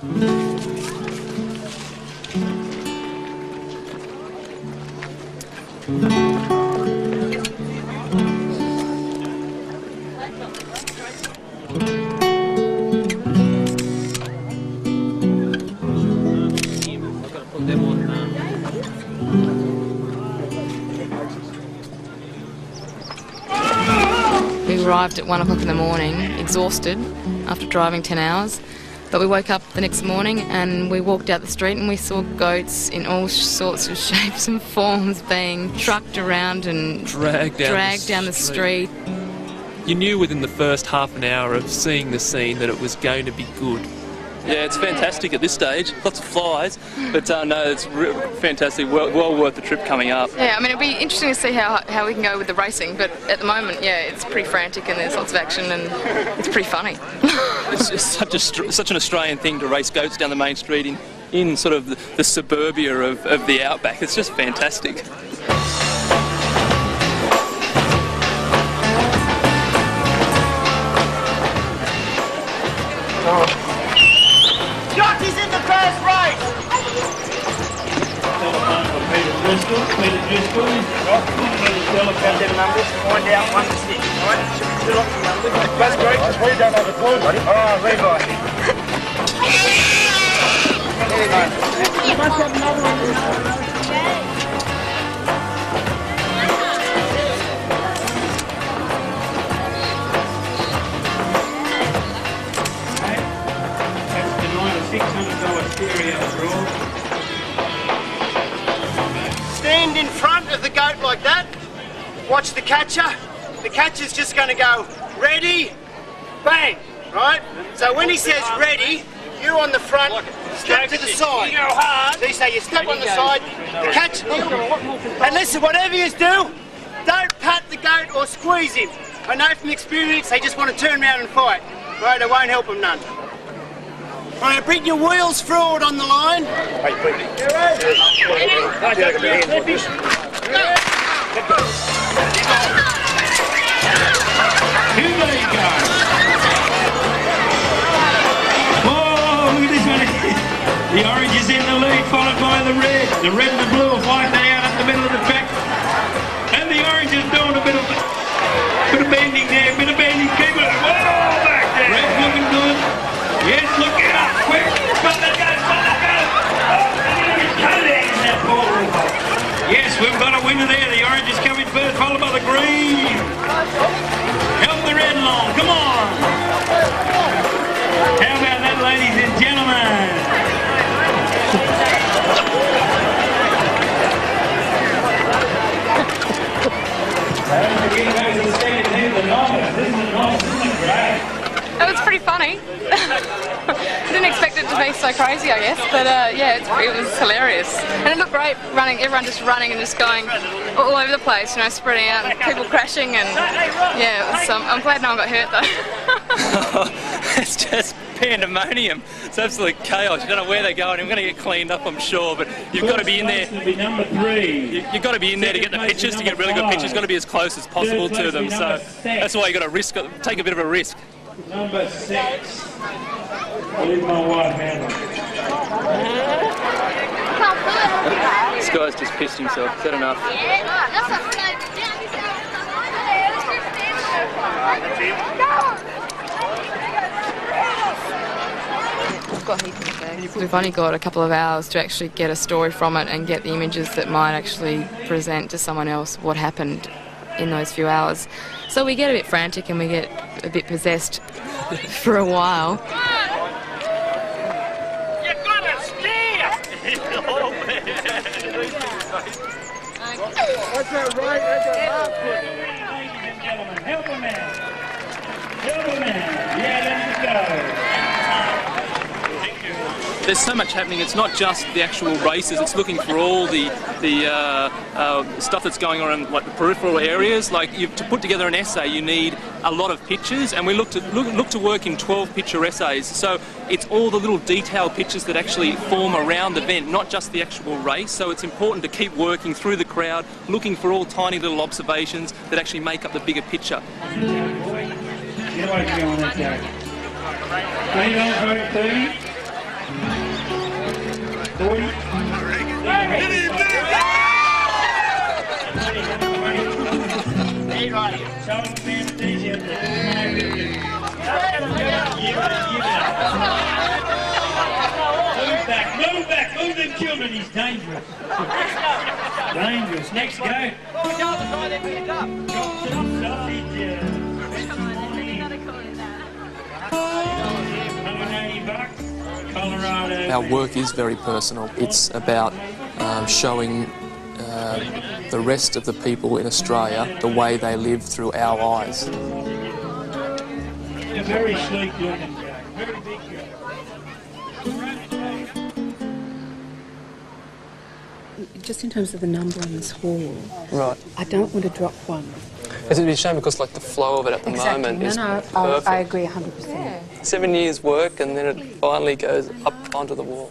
We arrived at 1 o'clock in the morning, exhausted after driving 10 hours. But we woke up the next morning and we walked out the street and we saw goats in all sorts of shapes and forms being trucked around and dragged down the street. You knew within the first half an hour of seeing the scene that it was going to be good. Yeah, it's fantastic at this stage. Lots of flies, but no, it's fantastic. Well worth the trip coming up. Yeah, I mean, it'll be interesting to see how we can go with the racing, but at the moment, yeah, it's pretty frantic and there's lots of action and it's pretty funny. It's just such an Australian thing to race goats down the main street in sort of the suburbia of the outback. It's just fantastic. Jockeys in the first race! Telephone for Peter Driscoll. Peter Driscoll. Telephone them numbers, find out 1 to 6. Alright, should be 2 lots of numbers. That's great, because we don't have a clue, buddy. Alright, Levi. There we go. You must have another one. Stand in front of the goat like that. Watch the catcher. The catcher's just going to go, ready, bang, right? So when he says ready, you on the front, step to the side. You go hard. So you step on the side, the catcher, and listen, whatever you do, don't pat the goat or squeeze him. I know from experience they just want to turn around and fight. Right, it won't help them none. Right, bring your wheels forward on the line. Hey, quick. Here they go. Whoa, look at this one. The orange is in the lead, followed by the red. The red and the blue are fighting out up the middle of the track. And the orange is doing a bit of bending there, a bit of bending. Keep it. Whoa, back there. Red's looking good. Yes, look it up, quick! Spot that go, spot that go! Yes, we've got a winner there. The orange is coming first, followed by the green. Help the red along, come on! How about that, ladies and gentlemen? It was pretty funny. Didn't expect it to be so crazy, I guess, but yeah, it was hilarious. And it looked great running, everyone just running and just going all over the place, you know, spreading out and people crashing and yeah, it was, I'm glad no one got hurt though. It's just pandemonium. It's absolute chaos. You don't know where they're going. I'm going to get cleaned up, I'm sure, but you've got to be in there. Number 3. You've got to be in there to get the pictures, to get really good pictures. You've got to be as close as possible to them. So that's why you've got to take a bit of a risk. Number 6. I'll leave my wife handle. This guy's just pissed himself. Is that enough? We've only got a couple of hours to actually get a story from it and get the images that might actually present to someone else what happened in those few hours. So we get a bit frantic and we get a bit possessed for a while. You're gonna steer! That's that right, that's that left foot. Ladies and gentlemen, help a man. Help a man. Yeah, let's go. There's so much happening. It's not just the actual races. It's looking for all the stuff that's going on in like the peripheral areas. Like to put together an essay, you need a lot of pictures, and we look to work in 12 picture essays. So it's all the little detailed pictures that actually form around the event, not just the actual race. So it's important to keep working through the crowd, looking for all tiny little observations that actually make up the bigger picture. Move back, move them children, he's dangerous. Dangerous. Next go. Our work is very personal. It's about showing the rest of the people in Australia the way they live through our eyes. A very sleek looking guy, very big guy. Just in terms of the number on this hall, Right. I don't want to drop one. It's a shame because like the flow of it at the moment is perfect. I agree 100%. 7 years work and then it finally goes up onto the wall.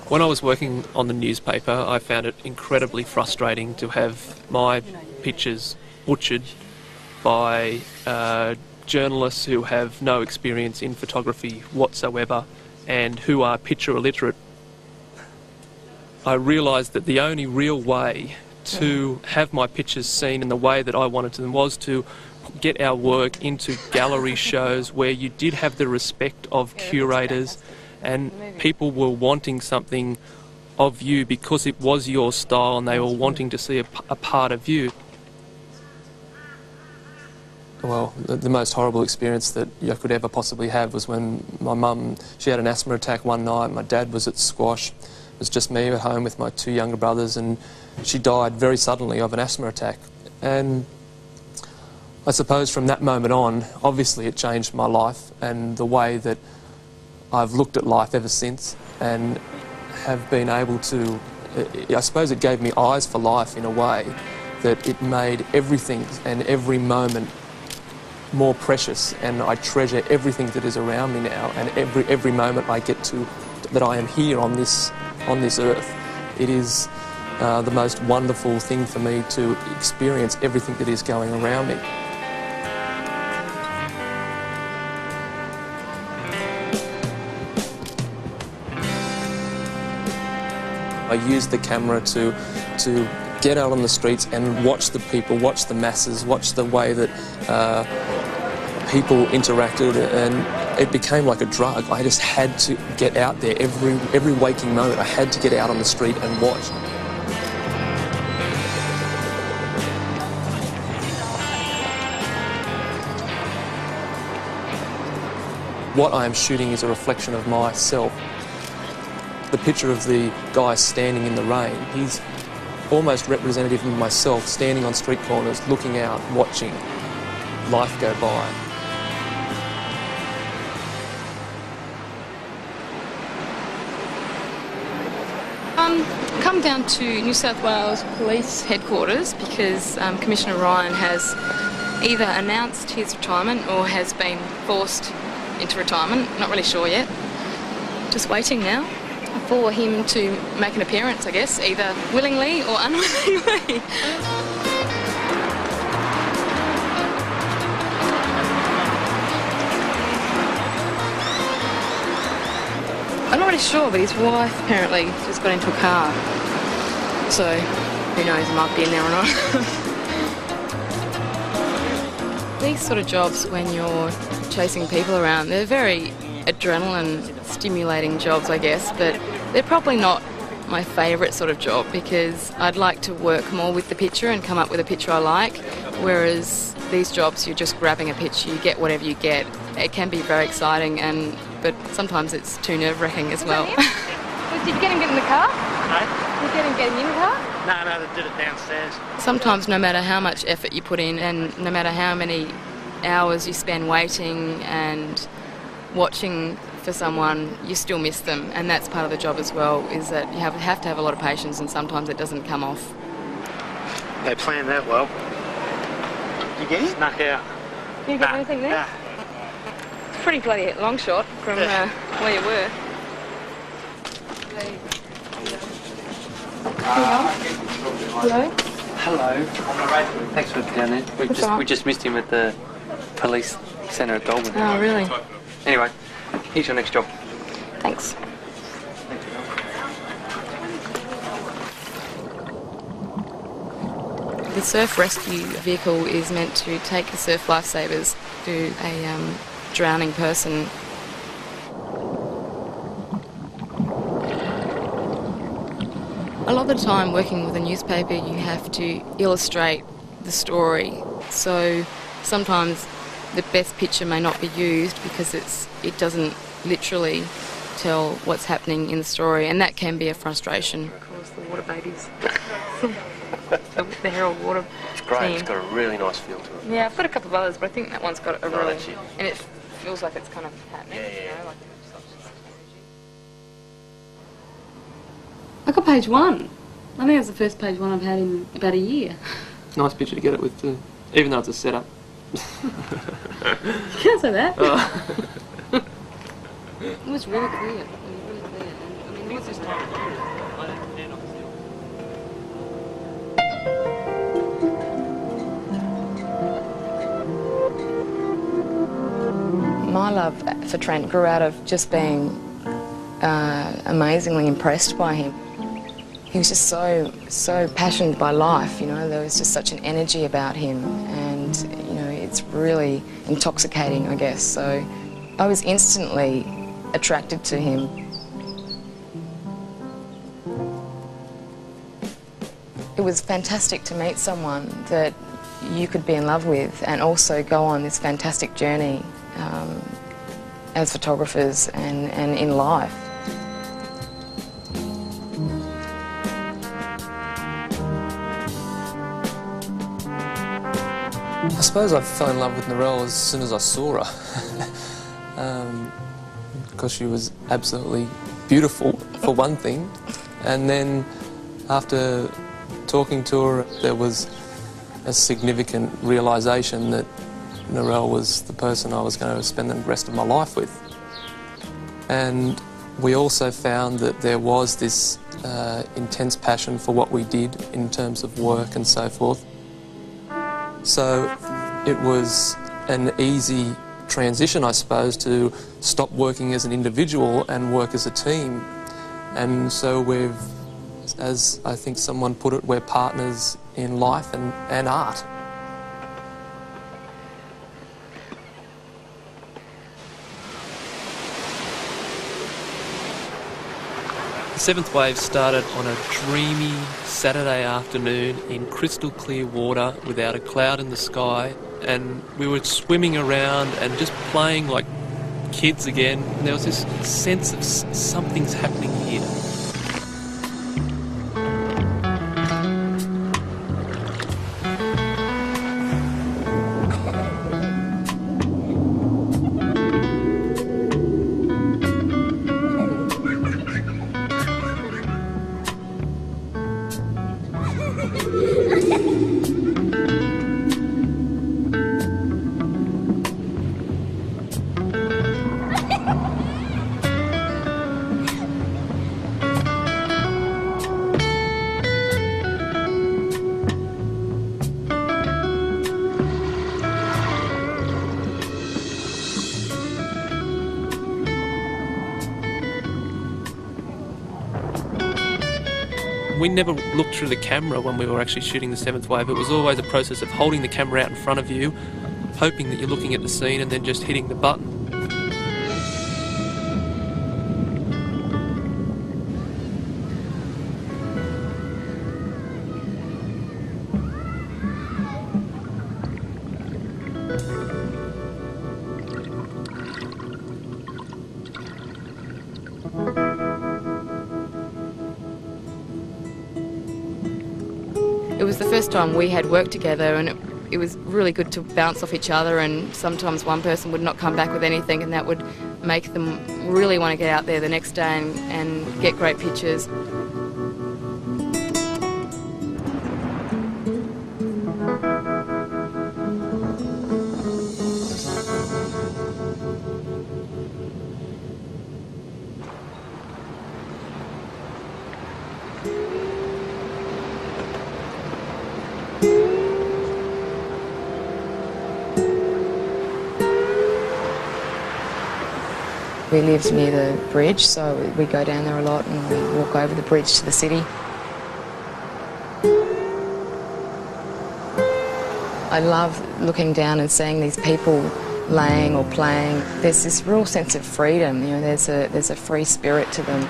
When I was working on the newspaper, I found it incredibly frustrating to have my pictures butchered by journalists who have no experience in photography whatsoever and who are picture illiterate. I realised that the only real way to have my pictures seen in the way that I wanted them was to get our work into gallery shows where you did have the respect of curators and people were wanting something of you because it was your style and they were wanting to see a part of you. Well, the most horrible experience that I could ever possibly have was when my mum, she had an asthma attack one night, my dad was at squash. It was just me at home with my two younger brothers and she died very suddenly of an asthma attack. And I suppose from that moment on, obviously it changed my life and the way that I've looked at life ever since and have been able to, I suppose it gave me eyes for life in a way that it made everything and every moment more precious, and I treasure everything that is around me now and every moment I get to, that I am here on this earth. It is the most wonderful thing for me to experience everything that is going around me. I use the camera to get out on the streets and watch the people, watch the masses, watch the way that people interacted, and it became like a drug. I just had to get out there every waking moment. I had to get out on the street and watch. What I am shooting is a reflection of myself. The picture of the guy standing in the rain, he's almost representative of myself, standing on street corners, looking out, watching life go by. Come down to New South Wales Police Headquarters because Commissioner Ryan has either announced his retirement or has been forced into retirement. Not really sure yet. Just waiting now for him to make an appearance, I guess, either willingly or unwillingly. I'm not really sure, but his wife apparently just got into a car. So, who knows, he might be in there or not. These sort of jobs, when you're chasing people around, they're very adrenaline-stimulating jobs, I guess, but they're probably not my favourite sort of job because I'd like to work more with the picture and come up with a picture I like, whereas these jobs, you're just grabbing a picture, you get whatever you get. It can be very exciting, but sometimes it's too nerve-wracking as well. Did you get him in the car? No. Did you get him getting in the car? No, they did it downstairs. Sometimes no matter how much effort you put in and no matter how many hours you spend waiting and watching for someone, you still miss them, and that's part of the job as well, is that you have to have a lot of patience and sometimes it doesn't come off. They planned that well. You get it? Snuck out. You get anything there? Nah. It's a pretty bloody long shot from where you were. Hello? Hello. Thanks for down there. We just missed him at the police centre at Goulburn. Oh, really? Anyway, Here's your next job. Thanks. The surf rescue vehicle is meant to take the surf lifesavers to a drowning person. A lot of the time working with a newspaper you have to illustrate the story, so sometimes the best picture may not be used because it doesn't literally tell what's happening in the story, and that can be a frustration. Of course, the water babies. The Herald Water It's great, team. it's got a really nice feel to it. Yeah, I've got a couple of others, but I think that one's got a real... That's it. And it feels like it's kind of happening, Yeah. you know, like such I got page 1. I think that's the first page 1 I've had in about a year. Nice picture to get it with too, even though it's a setup. You can't say that. It was really clear. It was really clear. And, I mean, it was just... My love for Trent grew out of just being amazingly impressed by him. He was just so passionate by life, you know, there was just such an energy about him, and, you know, it's really intoxicating, I guess. So I was instantly attracted to him. It was fantastic to meet someone that you could be in love with and also go on this fantastic journey as photographers and in life. I suppose I fell in love with Narelle as soon as I saw her, because she was absolutely beautiful, for one thing, and then after talking to her, there was a significant realisation that Narelle was the person I was going to spend the rest of my life with. And we also found that there was this intense passion for what we did in terms of work and so forth. So it was an easy transition, I suppose, to stop working as an individual and work as a team. And so we've, as I think someone put it, we're partners in life and art. The seventh wave started on a dreamy Saturday afternoon in crystal clear water without a cloud in the sky, and we were swimming around and just playing like kids again, and there was this sense of something's happening here. We never looked through the camera when we were actually shooting the seventh wave. It was always a process of holding the camera out in front of you, hoping that you're looking at the scene and then just hitting the button. It was the first time we had worked together, and it was really good to bounce off each other, and sometimes one person would not come back with anything, and that would make them really want to get out there the next day and get great pictures. We lived near the bridge, so we go down there a lot and we walk over the bridge to the city. I love looking down and seeing these people laying or playing. There's this real sense of freedom, you know, there's a free spirit to them.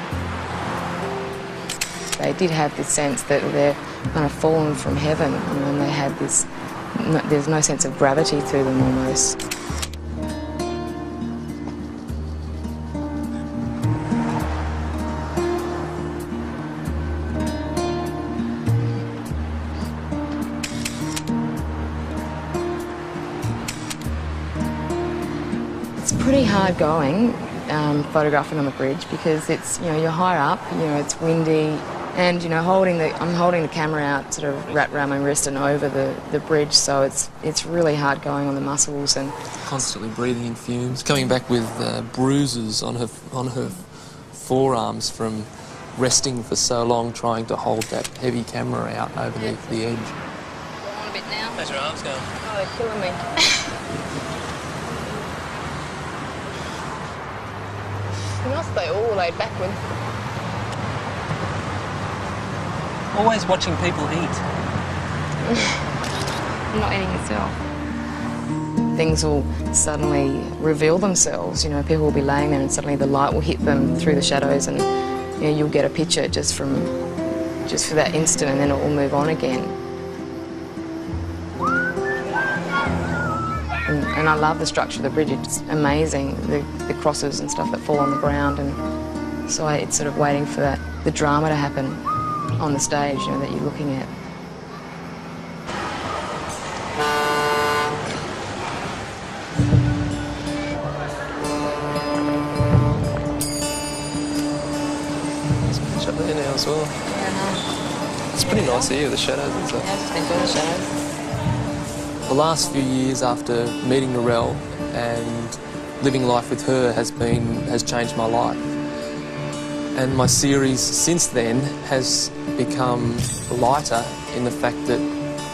They did have this sense that they're kind of fallen from heaven, you know, and they had this, there's no sense of gravity to them almost. It's pretty hard going photographing on the bridge because it's, you know, you're high up, you know, it's windy, and you know, I'm holding the camera out sort of wrapped around my wrist and over the bridge, so it's really hard going on the muscles and constantly breathing in fumes, coming back with bruises on her forearms from resting for so long trying to hold that heavy camera out over the edge. Go on a bit now. How's your arms going? Oh, they're killing me. You must stay all laid backward. Always watching people eat. I'm not eating yourself. things will suddenly reveal themselves. You know, people will be laying there and suddenly the light will hit them through the shadows, and you know, you'll get a picture just for that instant, and then it will move on again. And I love the structure of the bridge. It's amazing, the crosses and stuff that fall on the ground, and so it's sort of waiting for the drama to happen on the stage, you know, that you're looking at. There's up there now as well. Yeah, it's pretty nice here, the shadows and stuff. yeah, I've just been doing the shadows. The last few years after meeting Narelle and living life with her has changed my life. And my series since then has become lighter in the fact that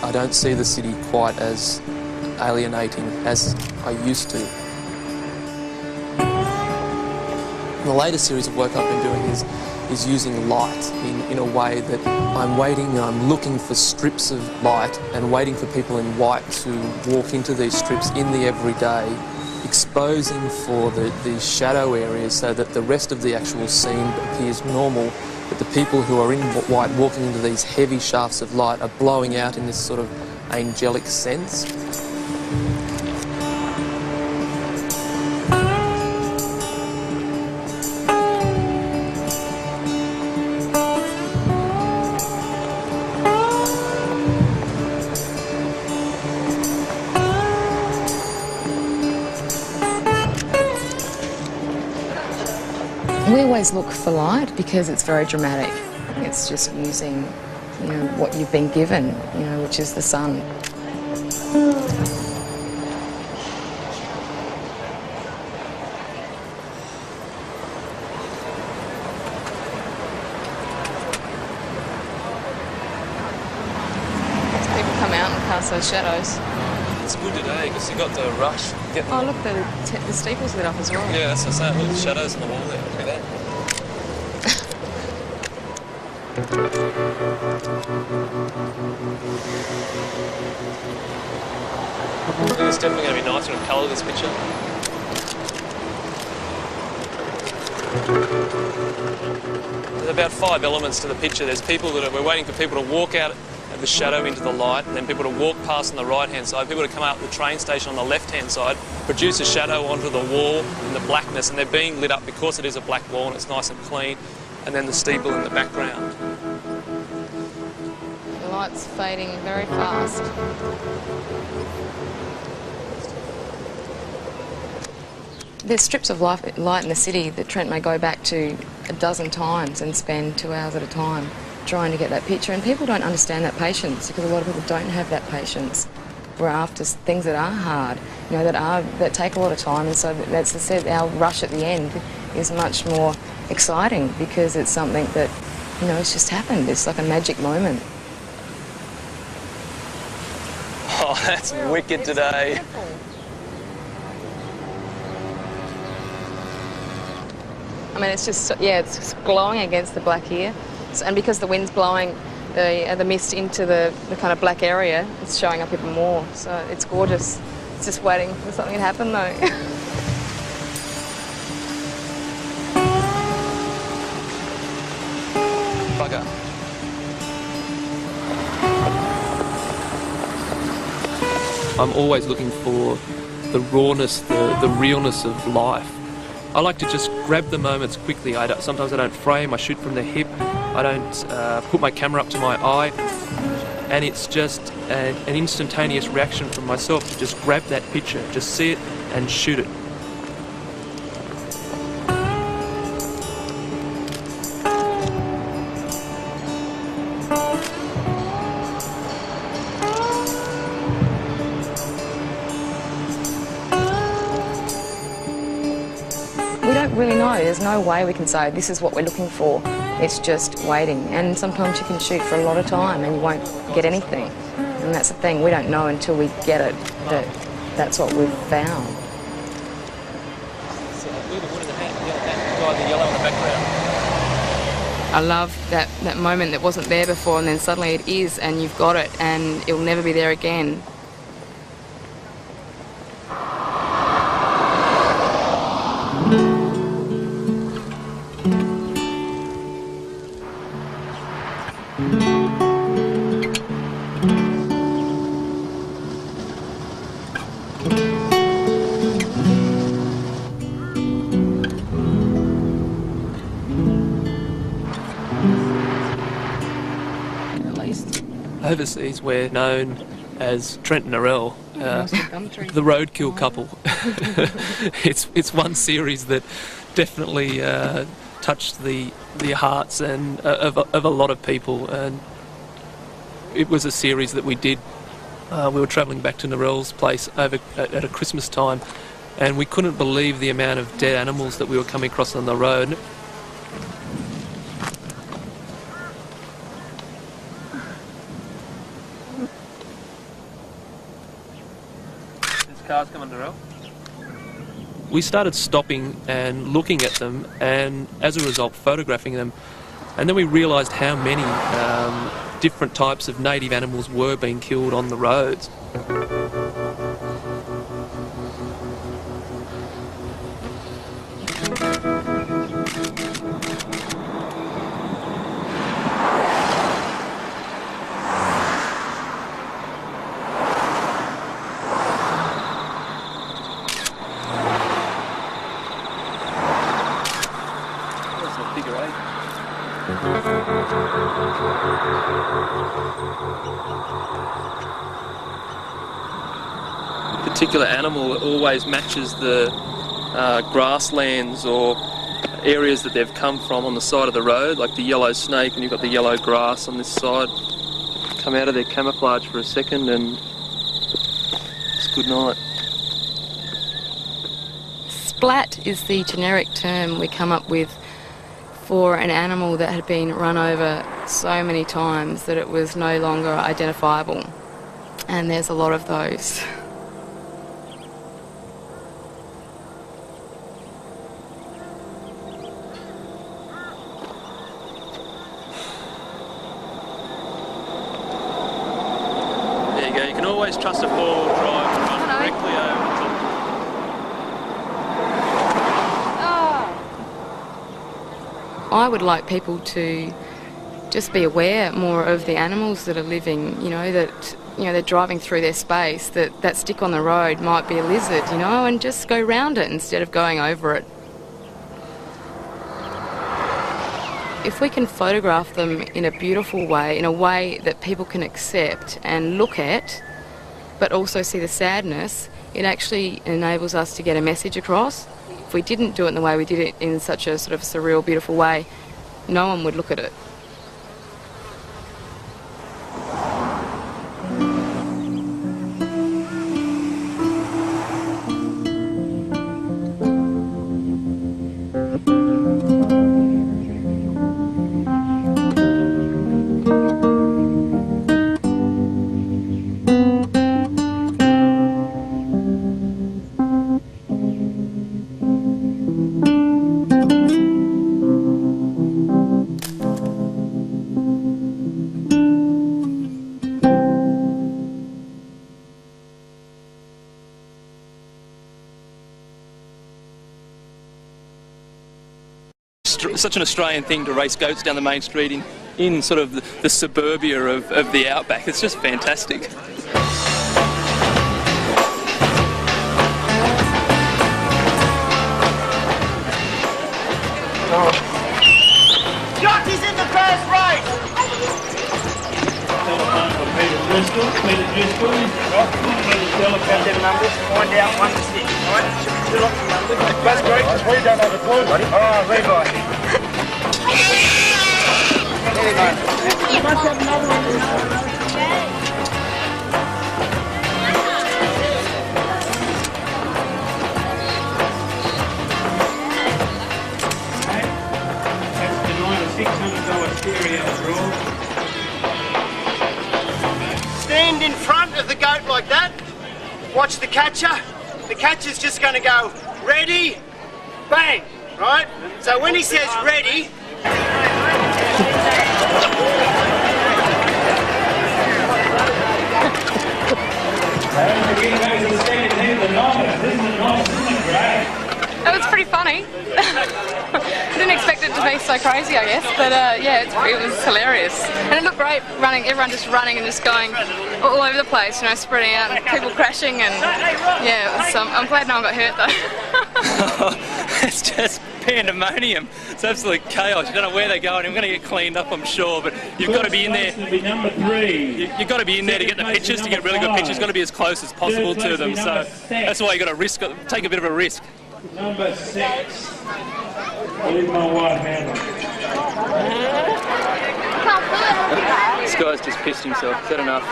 I don't see the city quite as alienating as I used to. The latest series of work I've been doing is using light in a way that I'm looking for strips of light and waiting for people in white to walk into these strips in the everyday, exposing for the shadow areas so that the rest of the actual scene appears normal, but the people who are in white walking into these heavy shafts of light are blowing out in this sort of angelic sense. We always look for light because it's very dramatic. It's just using, you know, what you've been given, you know, which is the sun. People come out and cast those shadows. It's good today because you got the rush. Oh, look, the steeple's lit up as well. Yeah, that's what I'm saying. Look, the shadows on the wall there. Look at that. I think it's definitely going to be nicer in colour, this picture. There's about 5 elements to the picture. There's people we're waiting for people to walk out of the shadow into the light, and then people to walk past on the right-hand side, people to come out the train station on the left-hand side, produce a shadow onto the wall in the blackness, and they're being lit up because it is a black wall and it's nice and clean, and then the steeple in the background. The light's fading very fast. There's strips of light in the city that Trent may go back to a dozen times and spend 2 hours at a time trying to get that picture, and people don't understand that patience because a lot of people don't have that patience. We're after things that are hard, you know, that take a lot of time, and so that's said, our rush at the end is much more exciting because it's something that, you know, it's just happened. It's like a magic moment. Oh, that's wicked today. I mean, it's just, yeah, it's just glowing against the black here. So, and because the wind's blowing the mist into the kind of black area, it's showing up even more. So it's gorgeous. It's just waiting for something to happen though. Bugger. I'm always looking for the rawness, the realness of life. I like to just grab the moments quickly. Sometimes I don't frame, I shoot from the hip, I don't put my camera up to my eye, and it's just an instantaneous reaction from myself to just grab that picture, just see it and shoot it. We don't really know. There's no way we can say this is what we're looking for. It's just waiting. And sometimes you can shoot for a lot of time and you won't get anything. And that's the thing. We don't know until we get it that that's what we've found. I love that moment that wasn't there before and then suddenly it is and you've got it and it'll never be there again. Overseas, we're known as Trent and Narelle, the roadkill couple. It's one series that definitely touched the hearts and of a lot of people, and it was a series that we did. We were travelling back to Narelle's place at a Christmas time, and we couldn't believe the amount of dead animals that we were coming across on the road. Cars coming, Narelle? We started stopping and looking at them, and as a result photographing them, and then we realised how many different types of native animals were being killed on the roads. Particular animal always matches the grasslands or areas that they've come from on the side of the road, like the yellow snake, and you've got the yellow grass on this side. Come out of their camouflage for a second and it's good night. Splat is the generic term we come up with for an animal that had been run over so many times that it was no longer identifiable. And there's a lot of those. There you go, you can always trust a four-wheel drive to run directly over the top. I would like people to just be aware more of the animals that are living, that they're driving through their space, that stick on the road might be a lizard, and just go round it instead of going over it. If we can photograph them in a beautiful way, in a way that people can accept and look at, but also see the sadness, it actually enables us to get a message across. If we didn't do it in the way we did it, in such a sort of surreal, beautiful way, no one would look at it. such an Australian thing to race goats down the main street in sort of the suburbia of the outback. It's just fantastic. Jockey's in the first race! Telephone for Peter Driscoll. Got them numbers, find out 1 to 6, right? Should be 2 lots of numbers. That's great, because we don't have a clue. Oh, Levi. You must have another one. Stand in front of the goat like that. Watch the catcher. The catcher's just going to go, ready, bang, right? So when he says ready... It was pretty funny. I didn't expect it to be so crazy, I guess, but yeah, it was hilarious. And it looked great running, everyone just running and just going all over the place, you know, spreading out and people crashing, and yeah, it was, I'm glad no one got hurt though. It's just pandemonium. It's absolute chaos. You don't know where they're going. We're going to get cleaned up, I'm sure, but you've got to be in there. Number 3. You've got to be in there to get the pictures, to get really good pictures. You've got to be as close as possible to them. So that's why you've got to take a bit of a risk. Number 6. Leave my wife handle. This guy's just pissed himself. Is that enough?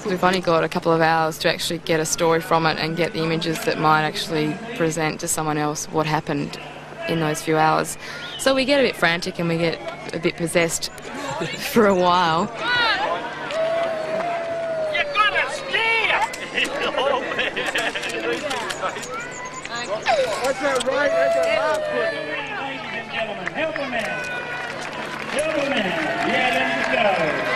We've only got a couple of hours to actually get a story from it and get the images that might actually present to someone else what happened in those few hours. So we get a bit frantic and we get a bit possessed for a while. You gotta steer! What's that right? That's a left foot. Ladies and gentlemen, help a man. Help a man. Yeah, let's go.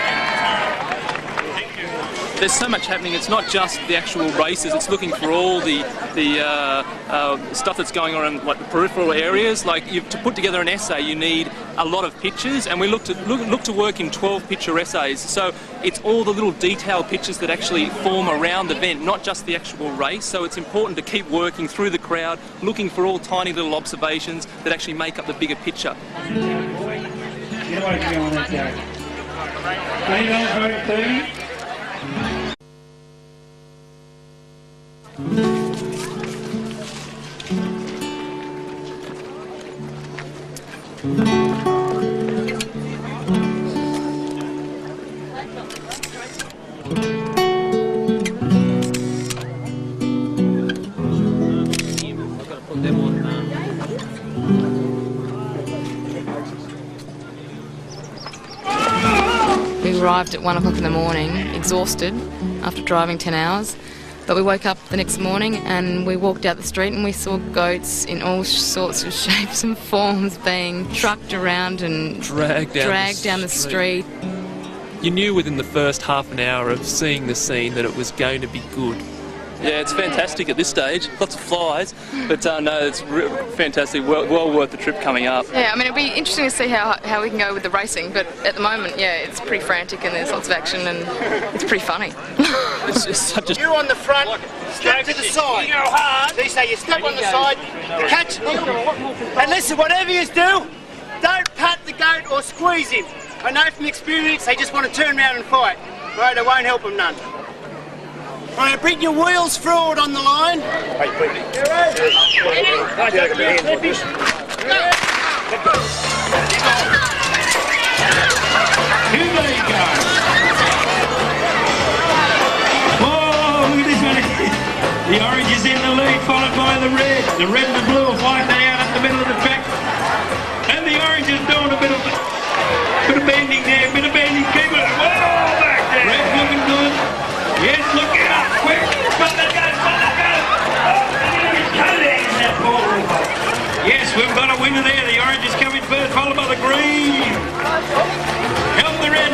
There's so much happening. It's not just the actual races. It's looking for all the stuff that's going on in like the peripheral areas. Like to put together an essay, you need a lot of pictures, and we look to work in 12 picture essays. So it's all the little detailed pictures that actually form around the event, not just the actual race. So it's important to keep working through the crowd, looking for all tiny little observations that actually make up the bigger picture. Get away from me on that guy. 30. We arrived at 1 o'clock in the morning, exhausted after driving 10 hours. But we woke up the next morning and we walked out the street and we saw goats in all sorts of shapes and forms being trucked around and dragged down the street. You knew within the first half an hour of seeing the scene that it was going to be good. Yeah, it's fantastic at this stage. Lots of flies, but no, it's fantastic. Well worth the trip coming up. Yeah, I mean, it'll be interesting to see how we can go with the racing, but at the moment, yeah, it's pretty frantic and there's lots of action and it's pretty funny. It's just such a... You on the front, step to the side. You go hard. They say you step on the side, the catch. And listen, whatever you do, don't pat the goat or squeeze him. I know from experience they just want to turn around and fight. Right, it won't help them none. Right, bring your wheels forward on the line. Who they go? Whoa, look at this one. The orange is in the lead, followed by the red. The red and the blue are fighting out up the middle of the track. And the orange is doing a bit of bending there, bit of bending. Keep it. Whoa, back there. Red's looking good. Yes, look it up, quick! Spot that go, spot that go! Yes, we've got a winner there. The orange is coming first, followed by the green. Help the red